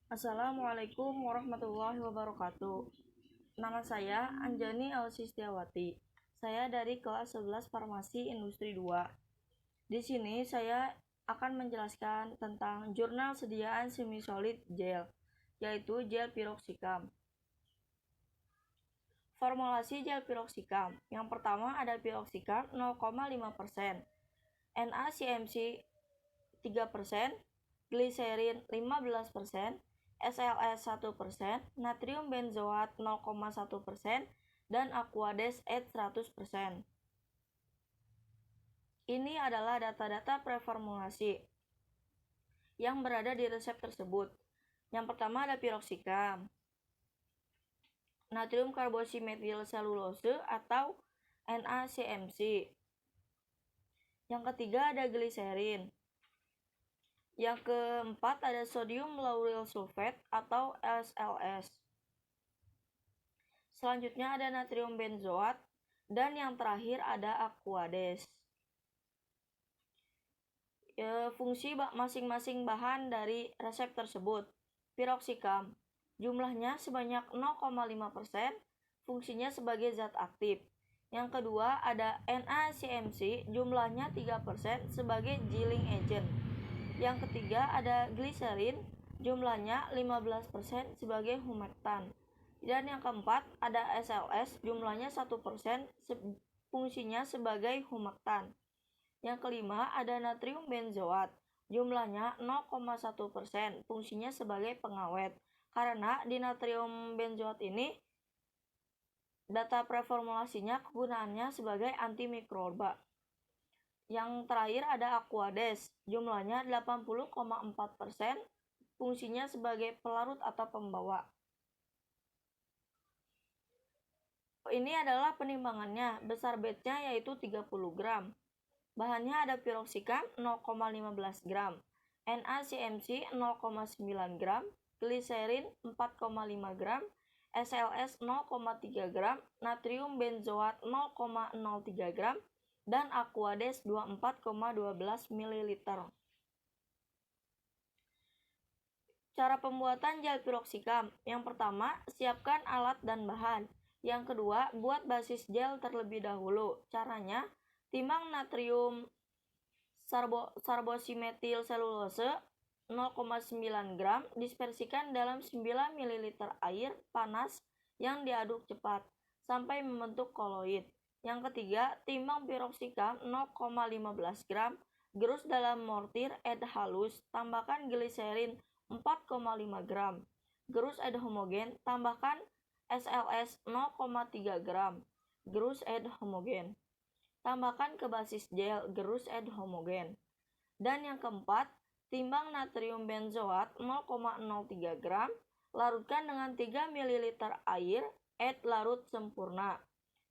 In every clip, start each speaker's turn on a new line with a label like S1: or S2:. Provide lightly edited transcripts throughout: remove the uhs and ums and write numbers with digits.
S1: Assalamualaikum warahmatullahi wabarakatuh. Nama saya Anjani Alsistiawati. Saya dari kelas 11 Farmasi Industri 2. Di sini saya akan menjelaskan tentang jurnal sediaan semi-solid gel, yaitu gel piroxicam. Formulasi gel piroxicam. Yang pertama ada piroxicam 0,5%, NaCMC 3%, gliserin 15%, SLS 1%, natrium benzoat 0,1%, dan aquades add 100%. Ini adalah data-data preformulasi yang berada di resep tersebut. Yang pertama ada piroxicam, natrium karboksimetil selulose atau NaCMC. Yang ketiga ada gliserin. Yang keempat ada sodium lauryl sulfate atau SLS. Selanjutnya ada natrium benzoat dan yang terakhir ada aquades. Fungsi masing-masing bahan dari resep tersebut. Piroxicam jumlahnya sebanyak 0,5%, fungsinya sebagai zat aktif. Yang kedua ada NaCMC, jumlahnya 3% sebagai giling agent. Yang ketiga ada gliserin, jumlahnya 15% sebagai humektan. Dan yang keempat ada SLS, jumlahnya 1%, fungsinya sebagai humektan. Yang kelima ada natrium benzoat, jumlahnya 0,1%, fungsinya sebagai pengawet. Karena di natrium benzoat ini data preformulasinya kegunaannya sebagai antimikroba. Yang terakhir ada aquades, jumlahnya 80,4%, fungsinya sebagai pelarut atau pembawa. Ini adalah penimbangannya, besar batch-nya yaitu 30 gram. Bahannya ada piroxicam 0,15 gram, NaCMC 0,9 gram, gliserin 4,5 gram, SLS 0,3 gram, natrium benzoat 0,03 gram, dan aquades 24,12 ml. Cara pembuatan gel piroxicam. Yang pertama, siapkan alat dan bahan. Yang kedua, buat basis gel terlebih dahulu. Caranya, timbang natrium karboksimetil selulose 0,9 gram, dispersikan dalam 9 ml air panas yang diaduk cepat sampai membentuk koloid. Yang ketiga, timbang piroxicam 0,15 gram, gerus dalam mortir add halus, tambahkan gliserin 4,5 gram. Gerus add homogen, tambahkan SLS 0,3 gram. Gerus add homogen. Tambahkan ke basis gel, gerus add homogen. Dan yang keempat, timbang natrium benzoat 0,03 gram, larutkan dengan 3 ml air, add larut sempurna.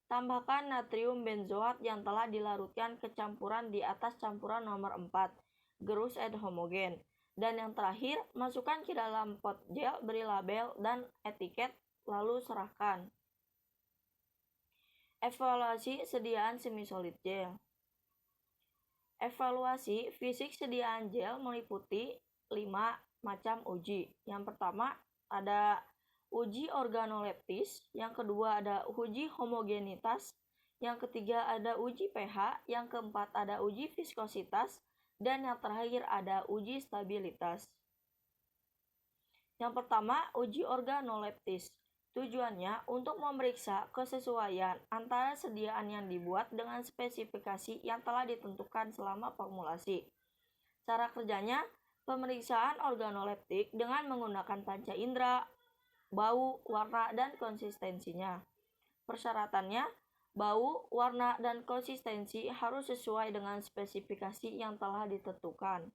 S1: Tambahkan natrium benzoat yang telah dilarutkan ke campuran di atas campuran nomor 4, gerus add homogen. Dan yang terakhir, masukkan ke dalam pot gel, beri label dan etiket, lalu serahkan. Evaluasi sediaan semi-solid gel. Evaluasi fisik sediaan gel meliputi 5 macam uji. Yang pertama ada uji organoleptis, yang kedua ada uji homogenitas, yang ketiga ada uji pH, yang keempat ada uji viskositas, dan yang terakhir ada uji stabilitas. Yang pertama, uji organoleptis. Tujuannya untuk memeriksa kesesuaian antara sediaan yang dibuat dengan spesifikasi yang telah ditentukan selama formulasi. Cara kerjanya, pemeriksaan organoleptik dengan menggunakan panca indera, bau, warna, dan konsistensinya. Persyaratannya, bau, warna, dan konsistensi harus sesuai dengan spesifikasi yang telah ditentukan.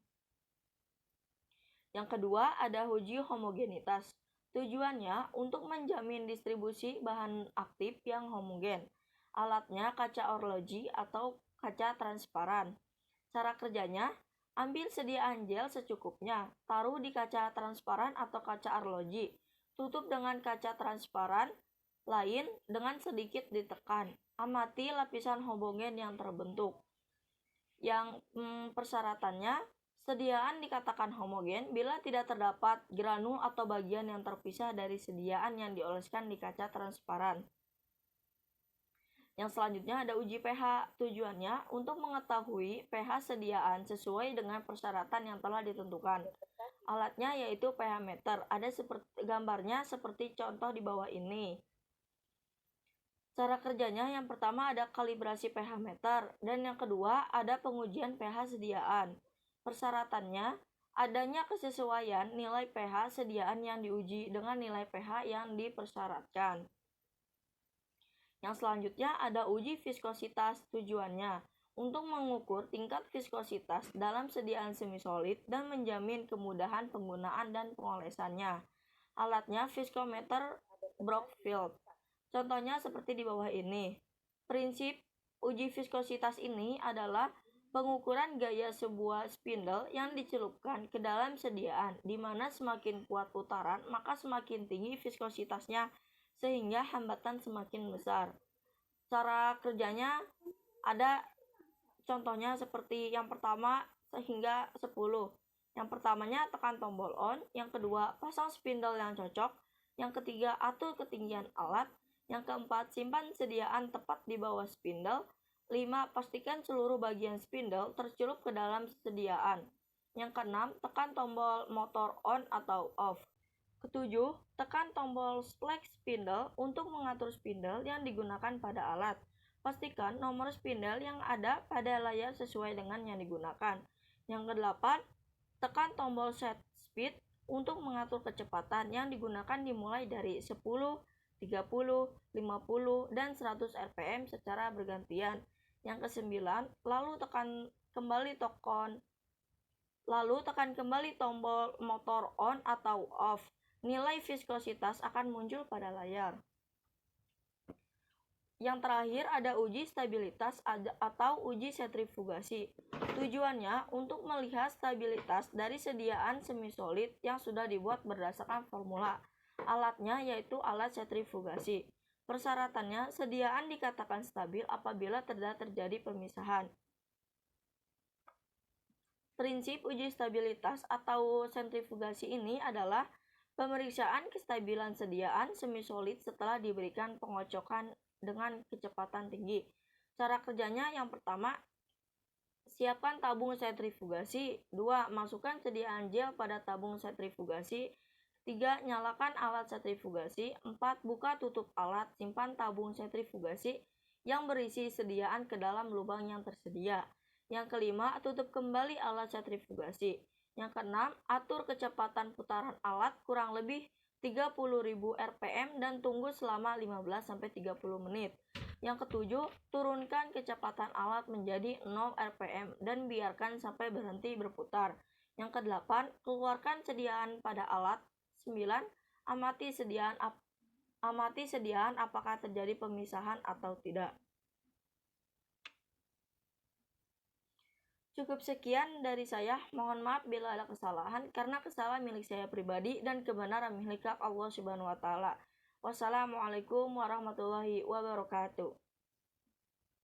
S1: Yang kedua, ada uji homogenitas. Tujuannya untuk menjamin distribusi bahan aktif yang homogen. Alatnya kaca orloji atau kaca transparan. Cara kerjanya, ambil sediaan gel secukupnya, taruh di kaca transparan atau kaca arloji, tutup dengan kaca transparan lain dengan sedikit ditekan. Amati lapisan homogen yang terbentuk. Yang persyaratannya, Sediaan dikatakan homogen bila tidak terdapat granul atau bagian yang terpisah dari sediaan yang dioleskan di kaca transparan. Yang selanjutnya ada uji pH. Tujuannya untuk mengetahui pH sediaan sesuai dengan persyaratan yang telah ditentukan. Alatnya yaitu pH meter. Ada gambarnya seperti contoh di bawah ini. Cara kerjanya yang pertama ada kalibrasi pH meter dan yang kedua ada pengujian pH sediaan. Persyaratannya adanya kesesuaian nilai pH sediaan yang diuji dengan nilai pH yang dipersyaratkan. Yang selanjutnya ada uji viskositas. Tujuannya untuk mengukur tingkat viskositas dalam sediaan semisolid dan menjamin kemudahan penggunaan dan pengolesannya. Alatnya viskometer Brockfield. Contohnya seperti di bawah ini. Prinsip uji viskositas ini adalah pengukuran gaya sebuah spindle yang dicelupkan ke dalam sediaan, di mana semakin kuat putaran, maka semakin tinggi viskositasnya, sehingga hambatan semakin besar. Cara kerjanya ada contohnya seperti yang pertama sehingga 10. Yang pertamanya tekan tombol on, yang kedua pasang spindle yang cocok, yang ketiga atur ketinggian alat, yang keempat simpan sediaan tepat di bawah spindle, 5. Pastikan seluruh bagian spindle tercelup ke dalam sediaan. Yang keenam, tekan tombol motor on atau off. Ketujuh, tekan tombol select spindle untuk mengatur spindle yang digunakan pada alat. Pastikan nomor spindle yang ada pada layar sesuai dengan yang digunakan. Yang kedelapan, tekan tombol set speed untuk mengatur kecepatan yang digunakan dimulai dari 10, 30, 50, dan 100 rpm secara bergantian. Yang kesembilan, lalu tekan kembali tombol motor on atau off. Nilai viskositas akan muncul pada layar. Yang terakhir ada uji stabilitas atau uji sentrifugasi. Tujuannya untuk melihat stabilitas dari sediaan semisolid yang sudah dibuat berdasarkan formula. Alatnya yaitu alat sentrifugasi. Persyaratannya, sediaan dikatakan stabil apabila tidak terjadi pemisahan. Prinsip uji stabilitas atau sentrifugasi ini adalah pemeriksaan kestabilan sediaan semisolid setelah diberikan pengocokan dengan kecepatan tinggi. Cara kerjanya yang pertama, siapkan tabung sentrifugasi. 2. Masukkan sediaan gel pada tabung sentrifugasi. 3. Nyalakan alat sentrifugasi. 4. Buka tutup alat, simpan tabung sentrifugasi yang berisi sediaan ke dalam lubang yang tersedia. Yang kelima, tutup kembali alat sentrifugasi. Yang keenam, atur kecepatan putaran alat kurang lebih 30.000 rpm dan tunggu selama 15-30 menit. Yang ketujuh, turunkan kecepatan alat menjadi 0 rpm dan biarkan sampai berhenti berputar. Yang kedelapan, keluarkan sediaan pada alat. 9. Amati sediaan apakah terjadi pemisahan atau tidak. Cukup sekian dari saya. Mohon maaf bila ada kesalahan karena kesalahan milik saya pribadi dan kebenaran milik Allah Subhanahu wa taala. Wassalamualaikum warahmatullahi wabarakatuh.